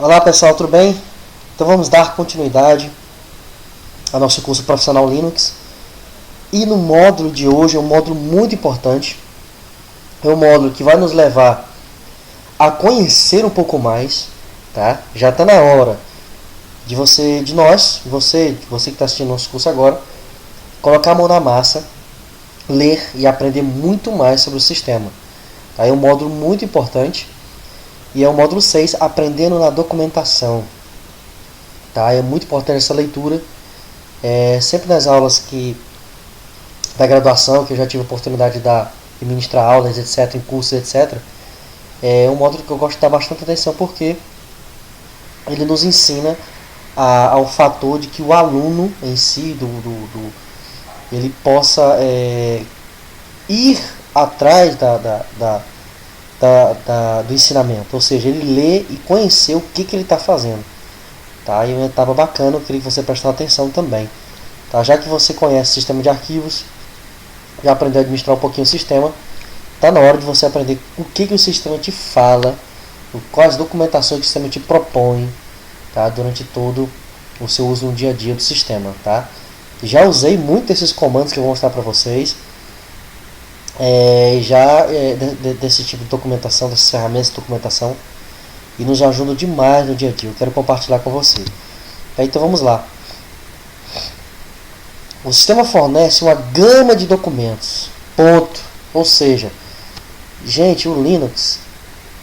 Olá pessoal, tudo bem? Então vamos dar continuidade ao nosso curso profissional Linux. E no módulo de hoje é um módulo muito importante. É um módulo que vai nos levar a conhecer um pouco mais, tá? Já está na hora de você que está assistindo nosso curso agora, colocar a mão na massa, ler e aprender muito mais sobre o sistema. Tá? É um módulo muito importante. E é o módulo 6, aprendendo na documentação. Tá? É muito importante essa leitura. Sempre nas aulas da graduação, que eu já tive a oportunidade de ministrar aulas, etc., em cursos, etc., é um módulo que eu gosto de dar bastante atenção, porque ele nos ensina ao fator de que o aluno em si, ele possa ir atrás do ensinamento, ou seja, ele lê e conhecer o que ele está fazendo. Tá? E uma etapa bacana, eu queria que você prestasse atenção também. Tá? Já que você conhece o sistema de arquivos, já aprendeu a administrar um pouquinho o sistema, está na hora de você aprender o que o sistema te fala, quais documentações que o sistema te propõe, tá? Durante todo o seu uso no dia a dia do sistema. Tá? Já usei muito esses comandos que eu vou mostrar para vocês. Desse tipo de documentação, dessas ferramentas de documentação, e nos ajudam demais no dia a dia. Eu quero compartilhar com você. Então vamos lá. O sistema fornece uma gama de documentos, ponto. Ou seja, gente, o Linux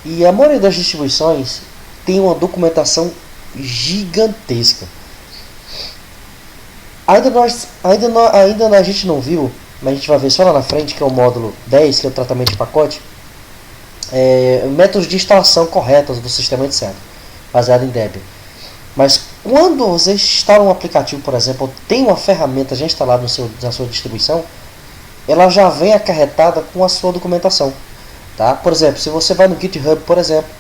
e a maioria das distribuições tem uma documentação gigantesca. Ainda a gente não viu, mas a gente vai ver só lá na frente, que é o módulo 10, que é o tratamento de pacote, métodos de instalação corretos do sistema, etc., baseado em Debian. Mas quando você instala um aplicativo, por exemplo, ou tem uma ferramenta já instalada na sua distribuição, ela já vem acarretada com a sua documentação. Tá? Por exemplo, se você vai no GitHub, por exemplo,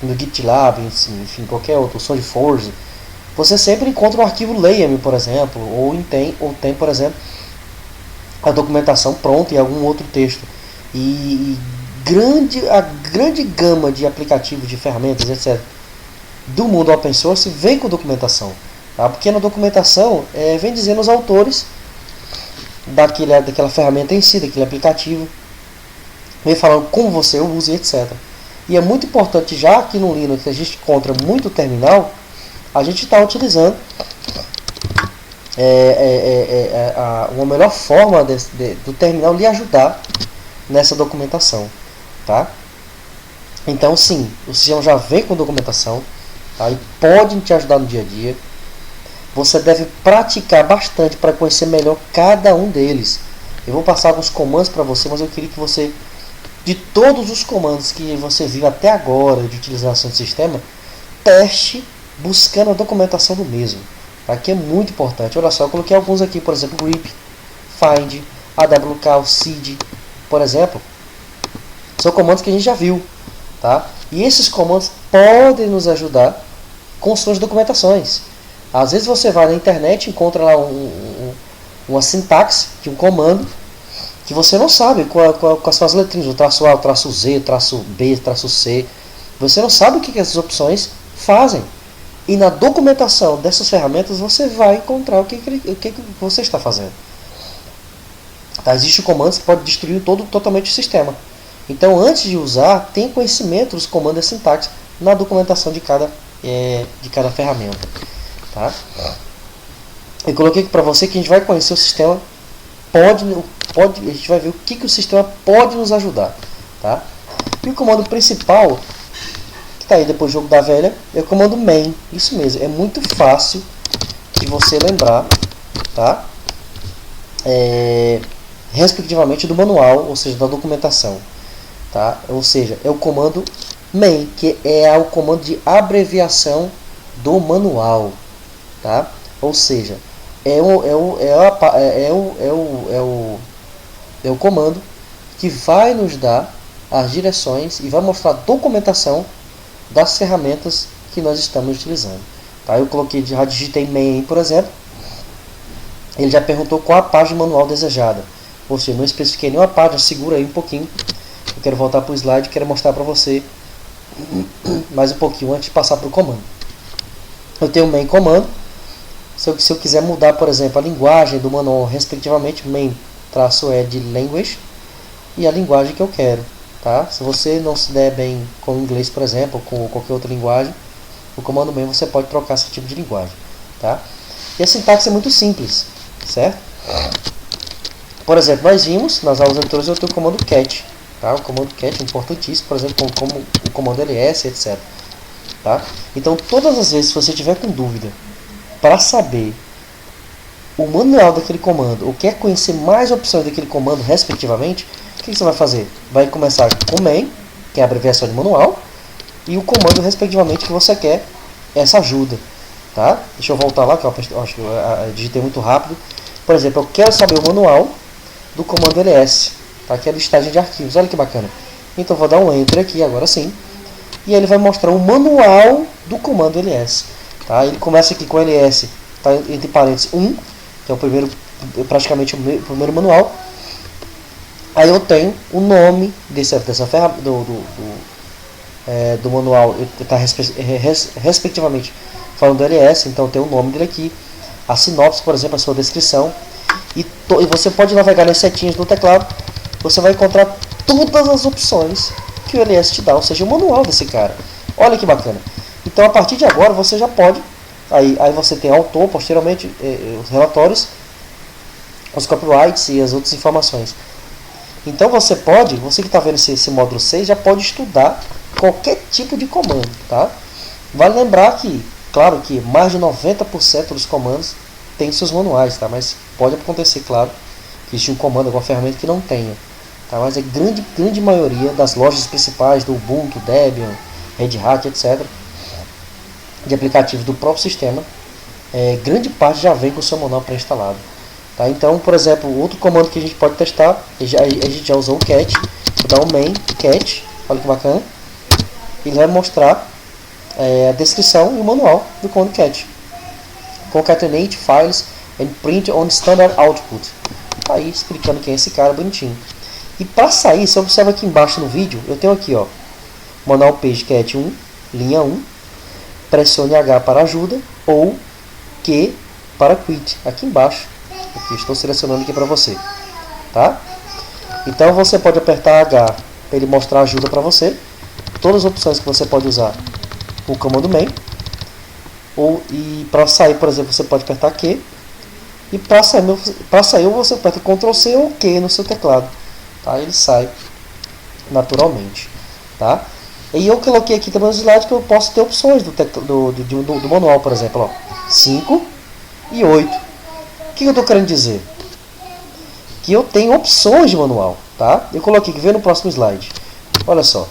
no GitLab, enfim, qualquer outro, SourceForge, você sempre encontra um arquivo LAME, por exemplo, ou tem, por exemplo, a documentação pronta e algum outro texto. A grande gama de aplicativos, de ferramentas, etc., do mundo open source vem com documentação. Tá? Porque na documentação vem dizendo os autores daquela ferramenta em si, daquele aplicativo, vem falando como você usa, etc. E é muito importante, já que no Linux a gente encontra muito terminal, a gente está utilizando uma melhor forma do terminal lhe ajudar nessa documentação. Tá? Então sim, o sistema já vem com documentação, tá? E pode te ajudar no dia a dia. Você deve praticar bastante para conhecer melhor cada um deles. Eu vou passar alguns comandos para você, mas eu queria que você, de todos os comandos que você viu até agora de utilização do sistema, teste buscando a documentação do mesmo. Tá? Que é muito importante. Olha só, eu coloquei alguns aqui, por exemplo, grep, find, awk, seed, por exemplo. São comandos que a gente já viu. Tá? E esses comandos podem nos ajudar com suas documentações. Às vezes você vai na internet e encontra lá uma sintaxe de um comando que você não sabe quais são as letrinhas, o traço A, o traço Z, o traço B, o traço C. Você não sabe o que essas opções fazem. E na documentação dessas ferramentas você vai encontrar o que você está fazendo. Tá? Existem comandos que podem destruir totalmente o sistema. Então, antes de usar, tenha conhecimento dos comandos e sintaxe na documentação de cada ferramenta. Tá? Eu coloquei aqui para você que a gente vai conhecer o sistema, a gente vai ver o que o sistema pode nos ajudar. Tá? E o comando principal, que está aí depois do jogo da velha, é o comando main. Isso mesmo, é muito fácil de você lembrar, tá? Respectivamente do manual, ou seja, da documentação. Tá? Ou seja, é o comando main, que é o comando de abreviação do manual. Tá? Ou seja, é o comando que vai nos dar as direções e vai mostrar a documentação das ferramentas que nós estamos utilizando. Tá? Eu já digitei main, por exemplo, ele já perguntou qual a página manual desejada. Ou seja, não especifiquei nenhuma página, segura aí um pouquinho. Eu quero voltar para o slide e quero mostrar para você mais um pouquinho antes de passar para o comando. Eu tenho o main comando. Se eu quiser mudar, por exemplo, a linguagem do manual, respectivamente, main-e de language e a linguagem que eu quero. Tá? Se você não se der bem com o inglês, por exemplo, ou com qualquer outra linguagem, o comando main você pode trocar esse tipo de linguagem. Tá? E a sintaxe é muito simples, certo? Por exemplo, nós vimos nas aulas anteriores eu tenho o comando cat. Tá? O comando cat é importantíssimo, por exemplo, como o comando ls, etc. Tá? Então, todas as vezes que você tiver com dúvida para saber o manual daquele comando, ou quer conhecer mais opções daquele comando, respectivamente, o que você vai fazer? Vai começar com main, que é a abreviação de manual, e o comando, respectivamente, que você quer essa ajuda. Tá? Deixa eu voltar lá, que eu acho que eu digitei muito rápido. Por exemplo, eu quero saber o manual do comando ls, tá? Que é a listagem de arquivos. Olha que bacana. Então, eu vou dar um enter aqui, agora sim. E ele vai mostrar o manual do comando ls. Tá? Ele começa aqui com ls, tá? Entre parênteses 1, que é o primeiro, praticamente o primeiro manual. Aí eu tenho o nome dessa ferramenta, do manual, está respectivamente falando do ls, então tem o nome dele aqui, a sinopse, por exemplo, a sua descrição, e você pode navegar nas setinhas do teclado, você vai encontrar todas as opções que o ls te dá, ou seja, o manual desse cara. Olha que bacana. Então, a partir de agora, você já pode, aí você tem autor, posteriormente, os relatórios, os copyrights e as outras informações. Então, você que está vendo esse módulo 6, já pode estudar qualquer tipo de comando, tá? Vale lembrar que, claro que mais de 90% dos comandos tem seus manuais, tá? Mas pode acontecer, claro, que existe um comando, alguma ferramenta que não tenha, tá? Mas a grande maioria das lojas principais do Ubuntu, Debian, Red Hat, etc., de aplicativos do próprio sistema, grande parte já vem com o seu manual pré-instalado. Tá? Então, por exemplo, outro comando que a gente pode testar, a gente já usou o cat, vou dar um main cat, olha que bacana, ele vai mostrar a descrição e o manual do comando cat. Concatenate files and print on standard output. Tá aí explicando quem é esse cara bonitinho. E para sair, você observa aqui embaixo no vídeo, eu tenho aqui, ó, manual page cat 1, linha 1, pressione H para ajuda ou Q para quit, aqui embaixo. Aqui, estou selecionando aqui para você, tá? Então você pode apertar H para ele mostrar ajuda para você. Todas as opções que você pode usar o comando main. E para sair, por exemplo, você pode apertar Q. E para sair você aperta Ctrl C ou Q no seu teclado, tá? Ele sai naturalmente, tá? E eu coloquei aqui também os slides que eu posso ter opções do manual, por exemplo, ó, 5 e 8. O que eu estou querendo dizer? Que eu tenho opções de manual, tá? Eu coloquei que vem no próximo slide. Olha só.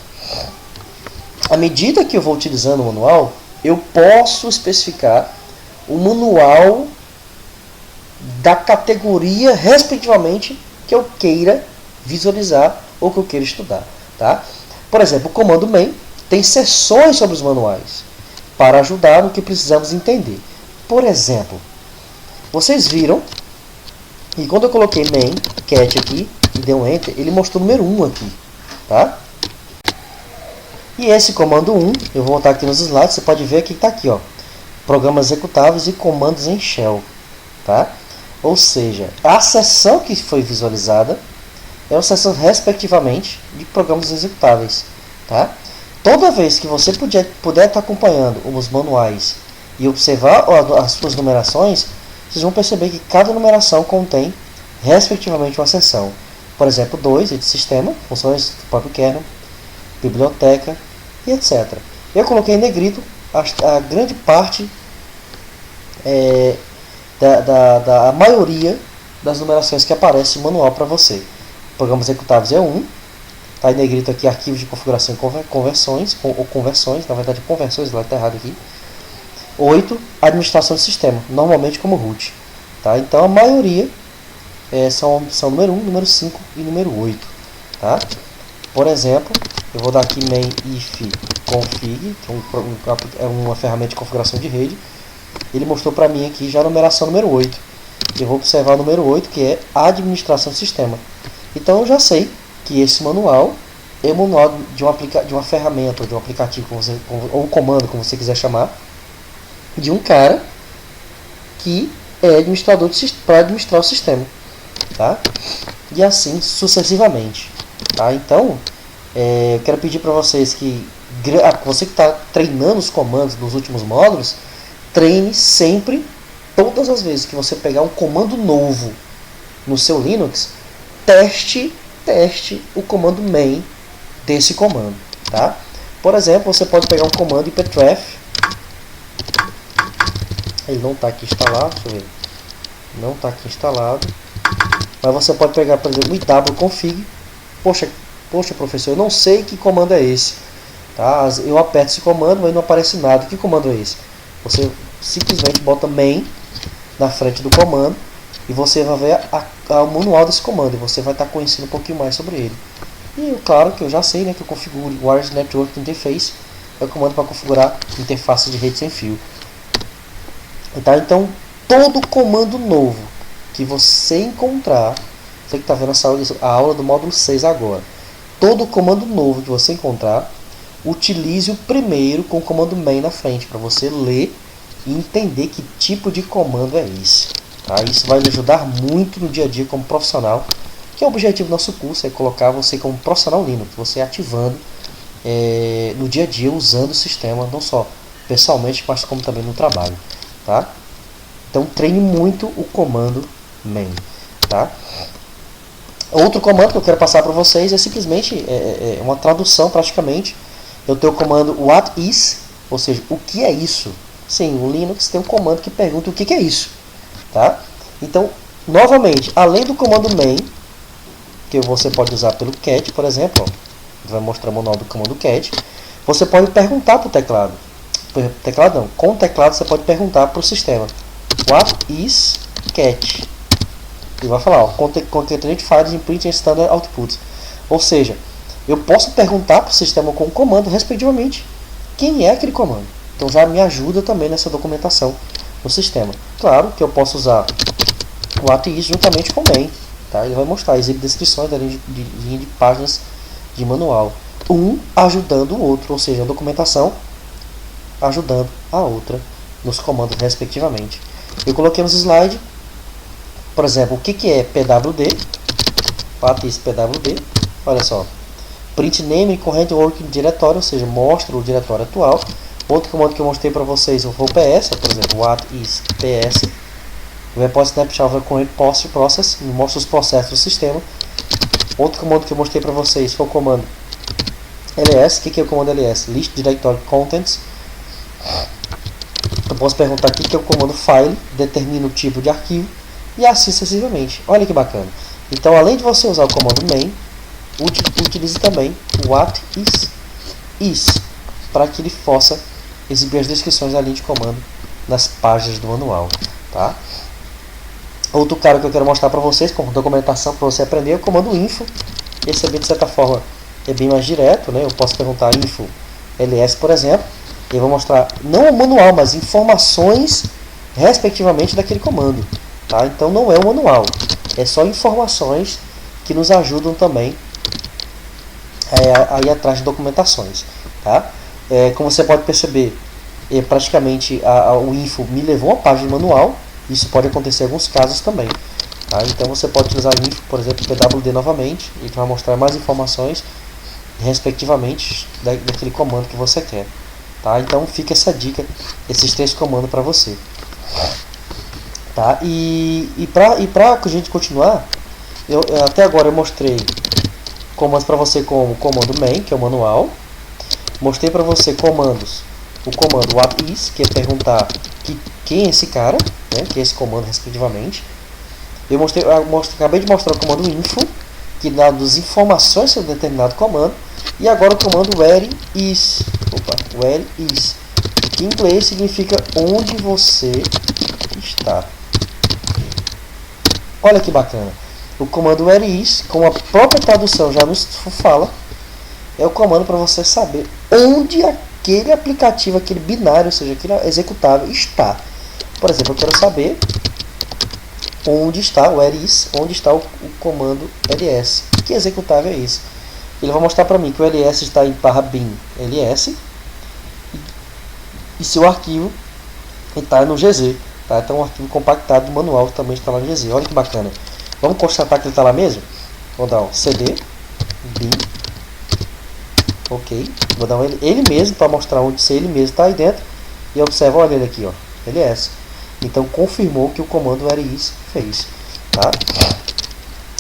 À medida que eu vou utilizando o manual, eu posso especificar o manual da categoria, respectivamente, que eu queira visualizar ou que eu queira estudar, tá? Por exemplo, o comando main tem seções sobre os manuais para ajudar no que precisamos entender. Por exemplo, vocês viram e quando eu coloquei main cat aqui e dei um enter, ele mostrou o número 1 aqui, tá? E esse comando 1, eu vou voltar aqui nos slides, você pode ver que está aqui, ó, programas executáveis e comandos em shell, tá? Ou seja, a seção que foi visualizada é a seção respectivamente de programas executáveis, tá? Toda vez que você puder estar acompanhando os manuais e observar as suas numerações, vocês vão perceber que cada numeração contém respectivamente uma seção. Por exemplo, 2 é de sistema, funções do próprio kernel, biblioteca e etc. Eu coloquei em negrito a grande parte da maioria das numerações que aparece no manual para você. Programas executáveis é 1, está em negrito aqui arquivos de configuração e conversões, ou conversões, na verdade conversões, lá está errado aqui. 8, administração de sistema, normalmente como root. Tá? Então a maioria são número 1, número 5 e número 8. Tá? Por exemplo, eu vou dar aqui main if config, que é uma ferramenta de configuração de rede. Ele mostrou para mim aqui já a numeração número 8. Eu vou observar o número 8, que é a administração do sistema. Então eu já sei que esse manual é o manual de uma ferramenta, ou de um aplicativo, ou um comando, como você quiser chamar, de um cara que é administrador para administrar o sistema, tá? E assim sucessivamente, tá? Então, eu quero pedir para vocês que você que está treinando os comandos nos últimos módulos, treine sempre, todas as vezes que você pegar um comando novo no seu Linux, teste o comando main desse comando, tá? Por exemplo, você pode pegar um comando iptref, ele não está aqui instalado, deixa eu ver, não está aqui instalado, mas você pode pegar, por exemplo, o iwconfig. Poxa professor, eu não sei que comando é esse, tá? Eu aperto esse comando, mas não aparece nada. Que comando é esse? Você simplesmente bota main na frente do comando e você vai ver o manual desse comando, e você vai estar conhecendo um pouquinho mais sobre ele. E claro que eu já sei, né, que eu configuro Wireless Network Interface, é o comando para configurar interface de rede sem fio. Tá? Então, todo comando novo que você encontrar, você que está vendo a aula do módulo 6 agora, todo comando novo que você encontrar, utilize o primeiro com o comando main na frente, para você ler e entender que tipo de comando é esse. Tá? Isso vai lhe ajudar muito no dia a dia como profissional, que é o objetivo do nosso curso, é colocar você como profissional Linux, você ativando no dia a dia, usando o sistema, não só pessoalmente, mas como também no trabalho. Tá? Então treine muito o comando main. Tá? Outro comando que eu quero passar para vocês é simplesmente uma tradução praticamente. Eu tenho o comando what is, ou seja, o que é isso? Sim, o Linux tem um comando que pergunta o que é isso. Tá? Então, novamente, além do comando main, que você pode usar pelo cat, por exemplo, vai mostrar o manual do comando cat, você pode perguntar para o teclado. Teclado não, com o teclado você pode perguntar para o sistema what is cat. Ele vai falar, concatenate files in print and standard outputs. Ou seja, eu posso perguntar para o sistema com o comando, respectivamente, quem é aquele comando. Então já me ajuda também nessa documentação no sistema. Claro que eu posso usar o what is juntamente com o main. Tá? Ele vai mostrar, exibe descrições da linha de páginas de manual. Um ajudando o outro, ou seja, a documentação ajudando a outra nos comandos respectivamente. Eu coloquei nos slides, por exemplo, o que é PWD, what is PWD, olha só, print name current working directory, ou seja, mostra o diretório atual. Outro comando que eu mostrei para vocês foi o PS, por exemplo, what is PS, o report snapshot of current process, mostra os processos do sistema. Outro comando que eu mostrei para vocês foi o comando ls. O que é o comando ls? List directory contents. Eu posso perguntar aqui que é o comando file, determina o tipo de arquivo e assim sucessivamente. Olha que bacana. Então, além de você usar o comando main, utilize também o what is para que ele possa exibir as descrições da linha de comando nas páginas do manual. Tá? Outro cara que eu quero mostrar para vocês, como documentação para você aprender, é o comando info. Esse é bem, de certa forma, é bem mais direto, né? Eu posso perguntar info ls, por exemplo, e eu vou mostrar não o manual, mas informações respectivamente daquele comando. Tá? Então não é o manual, é só informações que nos ajudam também a ir atrás de documentações. Tá? Como você pode perceber, praticamente o info me levou a uma página de manual. Isso pode acontecer em alguns casos também. Tá? Então você pode utilizar info, por exemplo, pwd novamente, e vai mostrar mais informações respectivamente daquele comando que você quer. Tá? Então fica essa dica, esses 3 comandos para você. Tá? E para a gente continuar, até agora eu mostrei comandos para você como o comando main, que é o manual. Mostrei para você comandos, o comando what is, que é perguntar quem é esse cara, né, que é esse comando respectivamente. Eu acabei de mostrar o comando info, que dá as informações sobre determinado comando. E agora o comando where is, que em inglês significa onde você está. Olha que bacana. O comando where is, como a própria tradução já nos fala, é o comando para você saber onde aquele aplicativo, aquele binário, ou seja, aquele executável está. Por exemplo, eu quero saber onde está o where is, onde está o comando ls. Que executável é esse? ele vai mostrar para mim que o ls está em /bin ls e seu arquivo está no GZ, tá? Então o arquivo compactado do manual também está lá no GZ. Olha que bacana. Vamos constatar que ele está lá mesmo? Vou dar um cd bin, ok, vou dar um ele mesmo para mostrar onde se ele mesmo está aí dentro, e observa, olha ele aqui, ó, ls. Então confirmou que o comando ls fez, tá?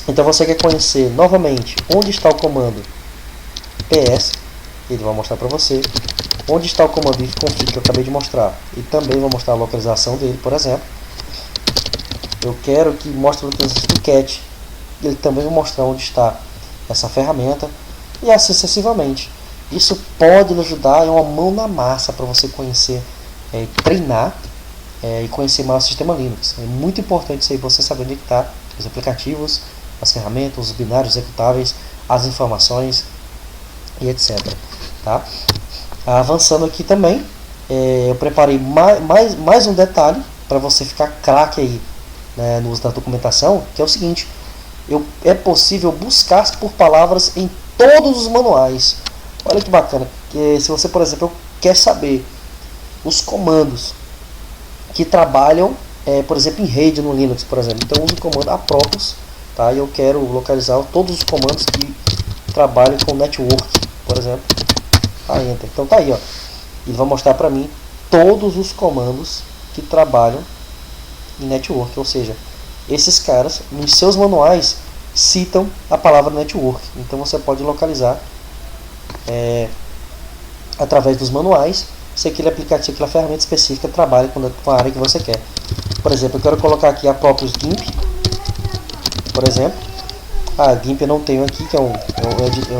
Então você quer conhecer novamente onde está o comando ps, ele vai mostrar para você. Onde está o comando ifconfig que eu acabei de mostrar, e também vou mostrar a localização dele, por exemplo. Eu quero que mostre a localização do cat, ele também vai mostrar onde está essa ferramenta, e assim sucessivamente. Isso pode lhe ajudar, é uma mão na massa para você conhecer, treinar e conhecer mais o sistema Linux. É muito importante isso aí, você saber onde está os aplicativos, as ferramentas, os binários executáveis, as informações e etc. Tá? Avançando aqui também, eu preparei mais um detalhe para você ficar craque aí, né, no uso da documentação, que é o seguinte: é possível buscar por palavras em todos os manuais. Olha que bacana, que se você, por exemplo, quer saber os comandos que trabalham, por exemplo, em rede no Linux, por exemplo, então eu uso o comando apropos, tá? E eu quero localizar todos os comandos que trabalham com network, por exemplo. Enter. Então tá aí, ó. Ele vai mostrar para mim todos os comandos que trabalham em network, ou seja, esses caras nos seus manuais citam a palavra network. Então você pode localizar através dos manuais se aquele aplicativo, aquela ferramenta específica trabalha com a área que você quer. Por exemplo, eu quero colocar aqui a própria GIMP, por exemplo. GIMP eu não tenho aqui, que é um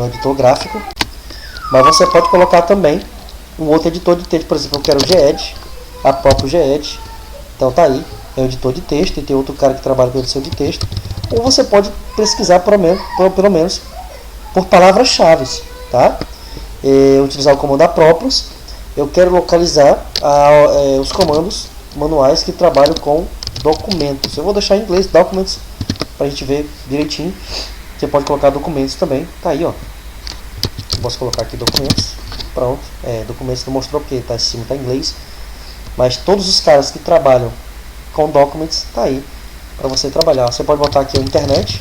editor gráfico. Mas você pode colocar também um outro editor de texto. Por exemplo, eu quero o Gedit, a própria Gedit. Então tá aí, é um editor de texto, e tem outro cara que trabalha com edição de texto. Ou você pode pesquisar pelo menos por palavras-chave, tá? Utilizar o comando apropos. Eu quero localizar os comandos manuais que trabalham com documentos. Eu vou deixar em inglês documents para a gente ver direitinho. Você pode colocar documentos também. Tá aí, ó. Posso colocar aqui documentos, pronto, documentos não mostrou porque tá em cima, tá em inglês, mas todos os caras que trabalham com documents, tá aí, para você trabalhar. Você pode botar aqui a internet,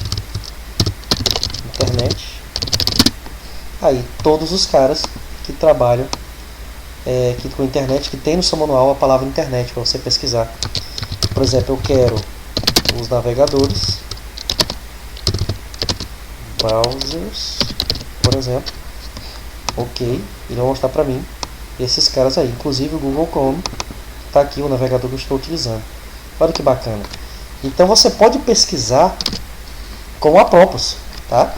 aí, todos os caras que trabalham com internet, que tem no seu manual a palavra internet, para você pesquisar. Por exemplo, eu quero os navegadores, browsers, por exemplo. Ok, ele vai mostrar para mim esses caras aí, inclusive o Google Chrome, está aqui o navegador que eu estou utilizando. Olha que bacana. Então você pode pesquisar com apropos, tá?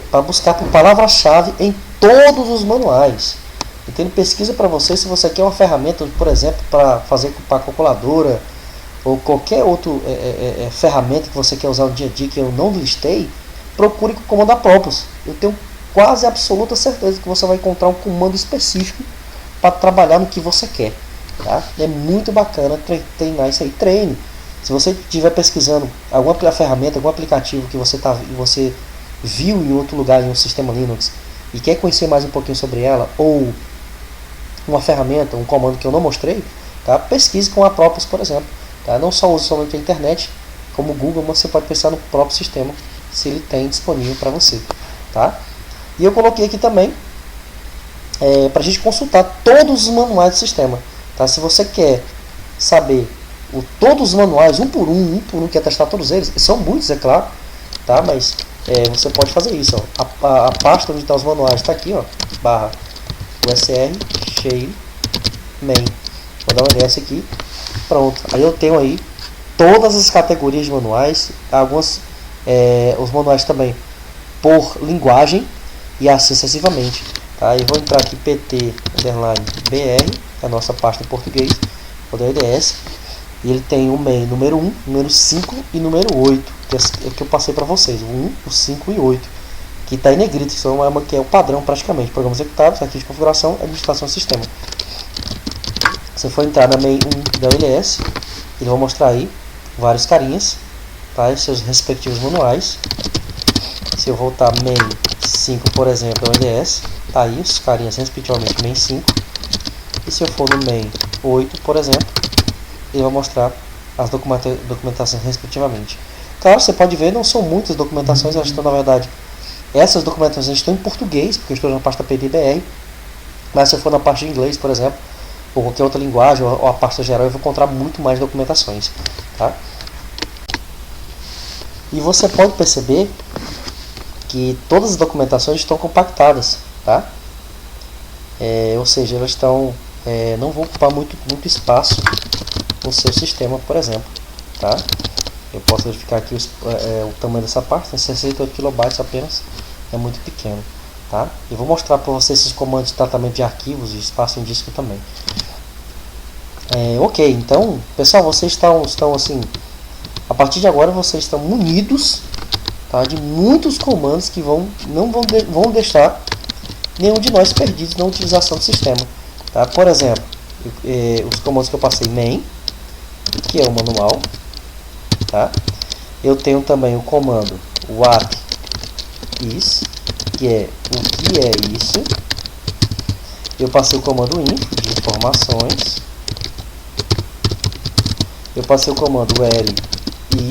Para buscar por palavra-chave em todos os manuais. Então ele pesquisa para você se você quer uma ferramenta, por exemplo, para fazer para calculadora ou qualquer outra ferramenta que você quer usar no dia a dia que eu não listei, procure com o comando apropos. Eu tenho quase absoluta certeza que você vai encontrar um comando específico para trabalhar no que você quer, tá? É muito bacana treinar isso aí. Treine. Se você estiver pesquisando alguma ferramenta, algum aplicativo que você viu em outro lugar em um sistema Linux e quer conhecer mais um pouquinho sobre ela, ou uma ferramenta, um comando que eu não mostrei, tá? Pesquise com a Apropos, por exemplo, tá? Não só use somente a internet, como o Google, mas você pode pensar no próprio sistema, se ele tem disponível para você, tá? E eu coloquei aqui também para a gente consultar todos os manuais do sistema, tá? Se você quer saber todos os manuais, um por um, quer testar todos eles, são muitos, é claro, tá? Mas você pode fazer isso, ó. A pasta onde estão os manuais está aqui, ó, /usr shell main. Vou dar um ls aqui, pronto. Aí eu tenho aí todas as categorias de manuais, alguns os manuais também por linguagem e assim sucessivamente, tá? Eu vou entrar aqui pt_br, a nossa pasta em português, vou dar ls, e ele tem o main número 1, número 5 e número 8, que é o que eu passei para vocês, o 1, o 5 e o 8, que está em negrito, que é o padrão praticamente, programas executáveis, arquivo de configuração, administração do sistema. Se for entrar na main 1 da ls, ele vai mostrar aí vários carinhas, tá? E seus respectivos manuais. Se eu voltar main 5, por exemplo, é o LS. Tá aí os carinhas respectivamente main 5. E se eu for no main 8, por exemplo, ele vai mostrar as documentações respectivamente. Claro, você pode ver, não são muitas documentações, elas estão, na verdade, essas documentações estão em português, porque eu estou na pasta PDBR, mas se eu for na parte de inglês, por exemplo, ou qualquer outra linguagem, ou a pasta geral, eu vou encontrar muito mais documentações. Tá? E você pode perceber que todas as documentações estão compactadas, tá? Ou seja, elas estão, não vão ocupar muito espaço no seu sistema, por exemplo. Tá? Eu posso verificar aqui o tamanho dessa parte, tem 68 KB apenas, é muito pequeno. Tá? Eu vou mostrar para vocês esses comandos de tratamento de arquivos e espaço em disco também. Ok, então, pessoal, vocês estão assim, a partir de agora vocês estão munidos, tá, de muitos comandos que não vão deixar nenhum de nós perdidos na utilização do sistema. Tá? Por exemplo, os comandos que eu passei: main, que é o manual. Tá? Eu tenho também o comando what is, que é o que é isso. Eu passei o comando info, de informações. Eu passei o comando where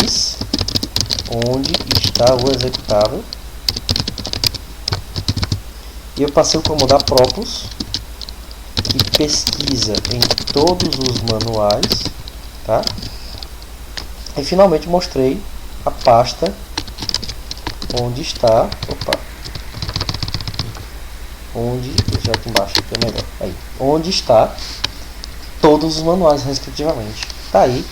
is, onde está o executável. E eu passei o comando apropos, que pesquisa em todos os manuais. Tá? E finalmente mostrei a pasta onde está, já aqui embaixo, que é melhor, aí, onde está todos os manuais respectivamente. Tá aí.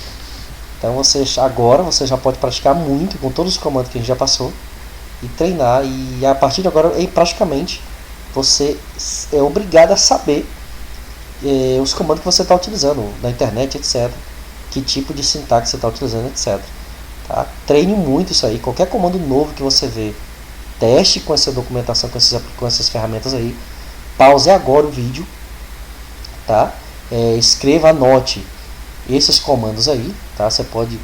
Então agora você já pode praticar muito com todos os comandos que a gente já passou e treinar, e a partir de agora praticamente você é obrigado a saber os comandos que você está utilizando na internet, etc. Que tipo de sintaxe você está utilizando, etc. Tá? Treine muito isso aí. Qualquer comando novo que você vê, teste com essa documentação, com essas ferramentas aí. Pause agora o vídeo, tá? Escreva, anote esses comandos aí, tá? Você pode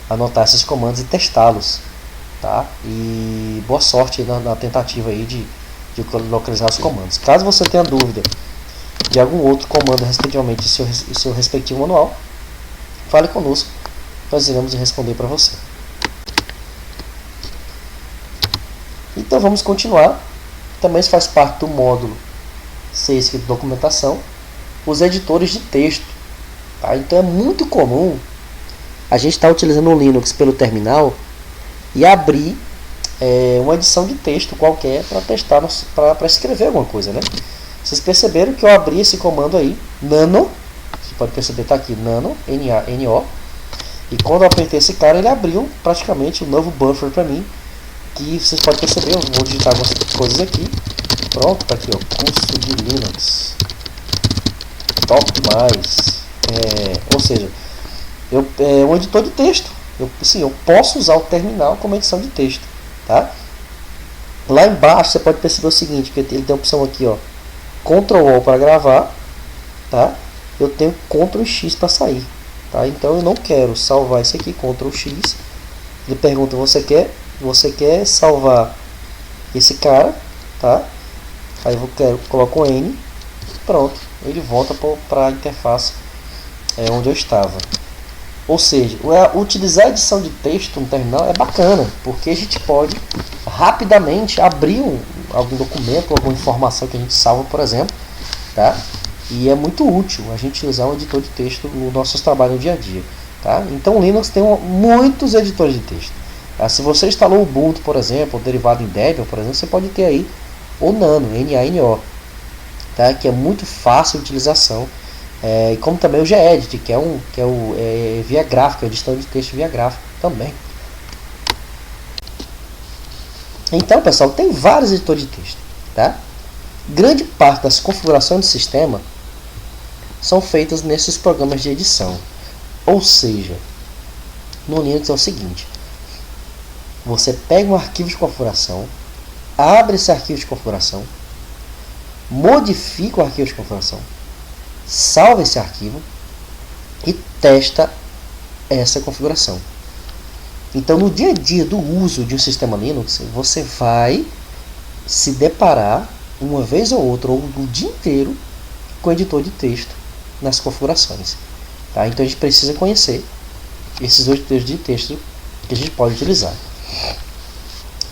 anotar esses comandos e testá-los, tá? E boa sorte aí na tentativa aí de localizar os comandos. Caso você tenha dúvida de algum outro comando respectivamente em seu respectivo manual, fale conosco, nós iremos responder para você. Então vamos continuar. Também faz parte do módulo 6 de documentação, os editores de texto. Tá? Então é muito comum a gente estar utilizando o Linux pelo terminal e abrir uma edição de texto qualquer para testar, para escrever alguma coisa, né? Vocês perceberam que eu abri esse comando aí, nano, você pode perceber, está aqui, nano, N-A-N-O, e quando eu apertei esse cara, ele abriu praticamente um novo buffer para mim, que vocês podem perceber. Eu vou digitar algumas coisas aqui, pronto, tá aqui, ó, curso de Linux, top mais, ou seja, um editor de texto. Eu posso usar o terminal como edição de texto, tá? Lá embaixo você pode perceber o seguinte, que ele tem a opção aqui, ó, Ctrl+O para gravar, tá? Eu tenho Ctrl+X para sair, tá? Então eu não quero salvar isso aqui, Ctrl+X. Ele pergunta: você quer salvar esse cara, tá? Aí eu coloco o N, pronto, ele volta para a interface onde eu estava. Ou seja, utilizar a edição de texto no terminal é bacana, porque a gente pode rapidamente abrir algum documento, alguma informação que a gente salva, por exemplo, tá? E é muito útil a gente usar um editor de texto no nosso trabalho no dia a dia, tá? Então o Linux tem muitos editores de texto. Tá? Se você instalou o Ubuntu, por exemplo, ou derivado em Debian, por exemplo, você pode ter aí o Nano, N-A-N-O, tá? Que é muito fácil de utilização. E como também o Gedit, que é o via gráfica, edição de texto via gráfica também. Então, pessoal, tem vários editores de texto, tá? Grande parte das configurações do sistema são feitas nesses programas de edição. Ou seja, no Linux é o seguinte: você pega um arquivo de configuração, abre esse arquivo de configuração, modifica o arquivo de configuração, salva esse arquivo e testa essa configuração. Então, no dia a dia do uso de um sistema Linux, você vai se deparar uma vez ou outra, ou o dia inteiro, com editor de texto nas configurações. Tá? Então a gente precisa conhecer esses dois editores de texto que a gente pode utilizar.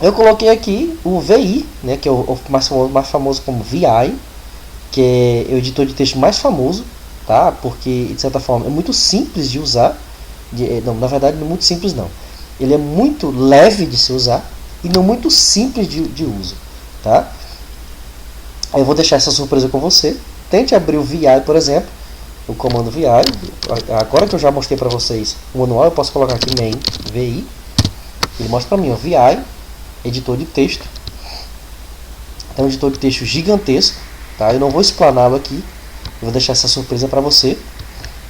Eu coloquei aqui o VI, né, que é o mais famoso como VI, que é o editor de texto mais famoso, tá? Porque de certa forma é muito simples de usar. Não, na verdade não é muito simples não. Ele é muito leve de se usar e não muito simples de uso, tá? Eu vou deixar essa surpresa com você. Tente abrir o VI, por exemplo, o comando VI. Agora que eu já mostrei para vocês o manual, eu posso colocar aqui main VI. Ele mostra para mim o VI, editor de texto. É um editor de texto gigantesco, tá? Eu não vou explaná-lo aqui. Eu vou deixar essa surpresa para você.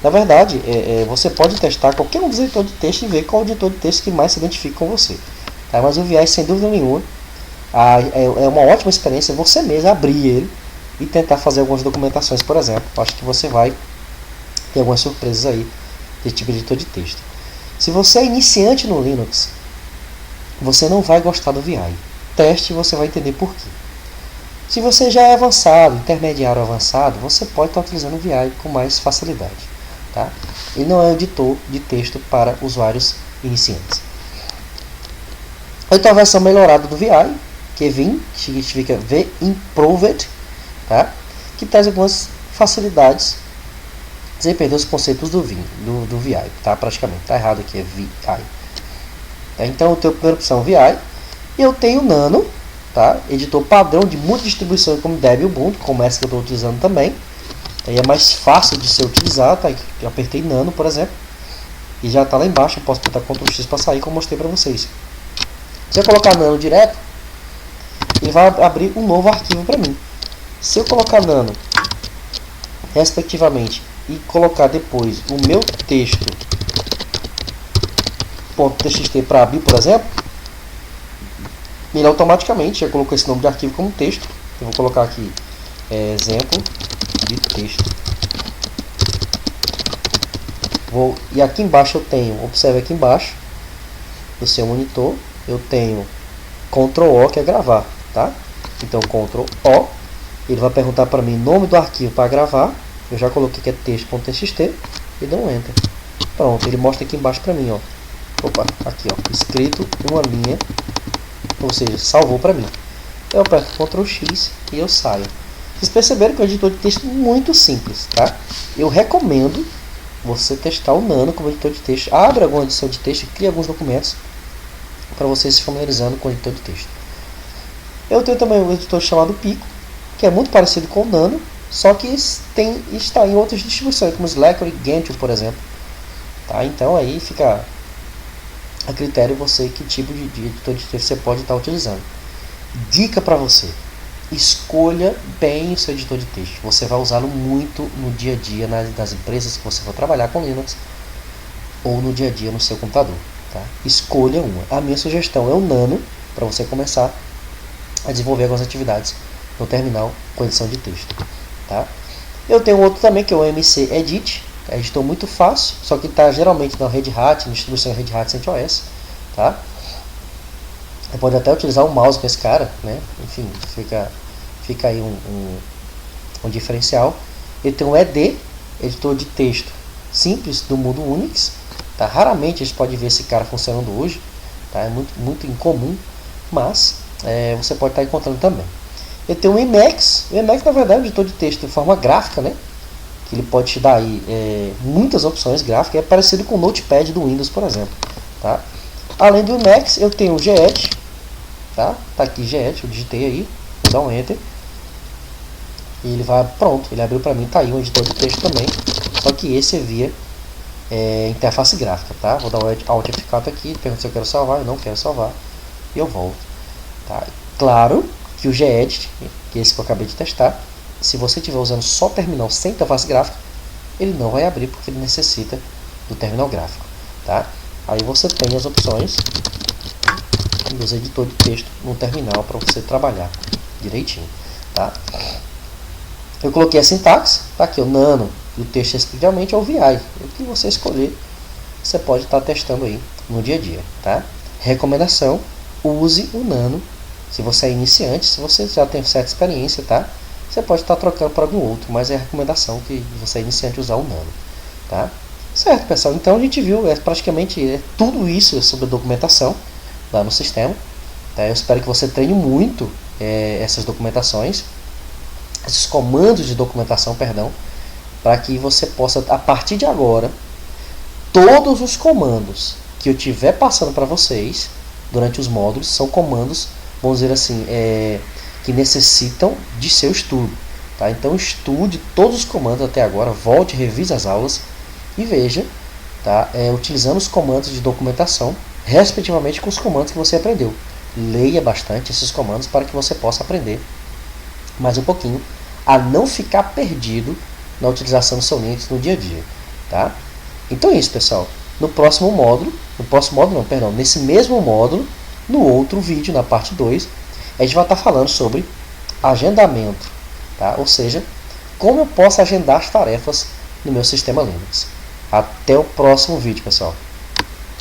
Na verdade, você pode testar qualquer um dos editores de texto e ver qual é o editor de texto que mais se identifica com você. Tá? Mas o VI, sem dúvida nenhuma, é uma ótima experiência você mesmo abrir ele e tentar fazer algumas documentações, por exemplo. Acho que você vai ter algumas surpresas aí desse tipo de editor de texto. Se você é iniciante no Linux, você não vai gostar do VI. Teste e você vai entender por quê. Se você já é avançado, intermediário ou avançado, você pode estar utilizando o VI com mais facilidade. Tá? Ele não é um editor de texto para usuários iniciantes. Outra versão melhorada do VI, que é VIM, que significa V Improved, tá? Que traz algumas facilidades, sem perder os conceitos do VIM, do VI, tá? Praticamente, tá errado aqui, é VI. Tá? Então eu tenho a primeira opção VI, e eu tenho o Nano, tá? Editor padrão de muitas distribuições como Debian e Ubuntu, como essa que eu estou utilizando também. Aí é mais fácil de ser utilizado, tá? Eu apertei Nano, por exemplo, e já está lá embaixo. Eu posso apertar Ctrl X para sair, como eu mostrei para vocês. Se eu colocar Nano direto, ele vai abrir um novo arquivo para mim. Se eu colocar Nano, respectivamente, e colocar depois o meu texto .txt para abrir, por exemplo, ele automaticamente já colocou esse nome de arquivo como texto. Eu vou colocar aqui exemplo de texto. E aqui embaixo eu tenho, observe aqui embaixo do seu monitor, eu tenho Ctrl O, que é gravar, tá? Então Ctrl O, ele vai perguntar para mim o nome do arquivo para gravar. Eu já coloquei que é texto.txt e dou um enter. Pronto, ele mostra aqui embaixo para mim, ó. Opa, aqui, ó, escrito uma linha, ou seja, salvou para mim. Eu aperto Ctrl X e eu saio. Vocês perceberam que é um editor de texto muito simples, tá? Eu recomendo você testar o Nano como editor de texto. Abre alguma edição de texto e cria alguns documentos para você se familiarizando com o editor de texto. Eu tenho também um editor chamado Pico, que é muito parecido com o Nano, só que está em outras distribuições, como Slackware e Gentoo, por exemplo. Tá? Então aí fica a critério você que tipo de editor de texto você pode estar utilizando. Dica para você: escolha bem o seu editor de texto. Você vai usá-lo muito no dia a dia nas empresas que você for trabalhar com Linux, ou no dia a dia no seu computador. Tá? Escolha uma. A minha sugestão é o Nano, para você começar a desenvolver algumas atividades no terminal com edição de texto. Tá? Eu tenho outro também, que é o MC Edit. É um editor muito fácil, só que está geralmente na Red Hat, na distribuição Red Hat CentOS. Tá? Você pode até utilizar o mouse com esse cara, né? Enfim, fica aí um diferencial. Ele tem um ED, editor de texto simples do mundo Unix. Tá? Raramente a gente pode ver esse cara funcionando hoje, tá? É muito incomum, mas você pode estar encontrando também. Ele tem um Emacs. O Emacs, na verdade, é um editor de texto de forma gráfica, né? Que ele pode te dar aí muitas opções gráficas. É parecido com o Notepad do Windows, por exemplo. Tá? Além do Emacs, eu tenho o Gedit. Tá aqui Gedit, eu digitei aí, vou dar um Enter. E ele vai, pronto, ele abriu para mim, tá aí um editor de texto também. Só que esse é via interface gráfica, tá? Vou dar um Alt F4 aqui, pergunta se eu quero salvar, eu não quero salvar. E eu volto. Tá? Claro que o Gedit, que é esse que eu acabei de testar, se você estiver usando só terminal sem interface gráfica, ele não vai abrir porque ele necessita do terminal gráfico. Tá? Aí você tem as opções dos editores de texto no terminal para você trabalhar direitinho. Tá? Eu coloquei a sintaxe, tá aqui o Nano e o texto especificamente, ou VI. O que você escolher, você pode estar testando aí no dia a dia. Tá? Recomendação: use o Nano Se você é iniciante, se você já tem certa experiência, tá? Você pode estar trocando para algum outro, mas é a recomendação que você é iniciante usar o Nano, tá? Certo, pessoal? Então a gente viu praticamente tudo isso sobre a documentação lá no sistema. Tá? Eu espero que você treine muito essas documentações, esses comandos de documentação, perdão, para que você possa, a partir de agora, todos os comandos que eu tiver passando para vocês durante os módulos são comandos, vamos dizer assim, que necessitam de seu estudo. Tá? Então estude todos os comandos até agora, volte, revise as aulas e veja, tá? Utilizando os comandos de documentação, respectivamente com os comandos que você aprendeu. Leia bastante esses comandos para que você possa aprender mais um pouquinho a não ficar perdido na utilização do seu Linux no dia a dia. Tá? Então é isso, pessoal. Nesse mesmo módulo, no outro vídeo, na parte 2, a gente vai estar falando sobre agendamento, tá? Ou seja, como eu posso agendar as tarefas no meu sistema Linux. Até o próximo vídeo, pessoal.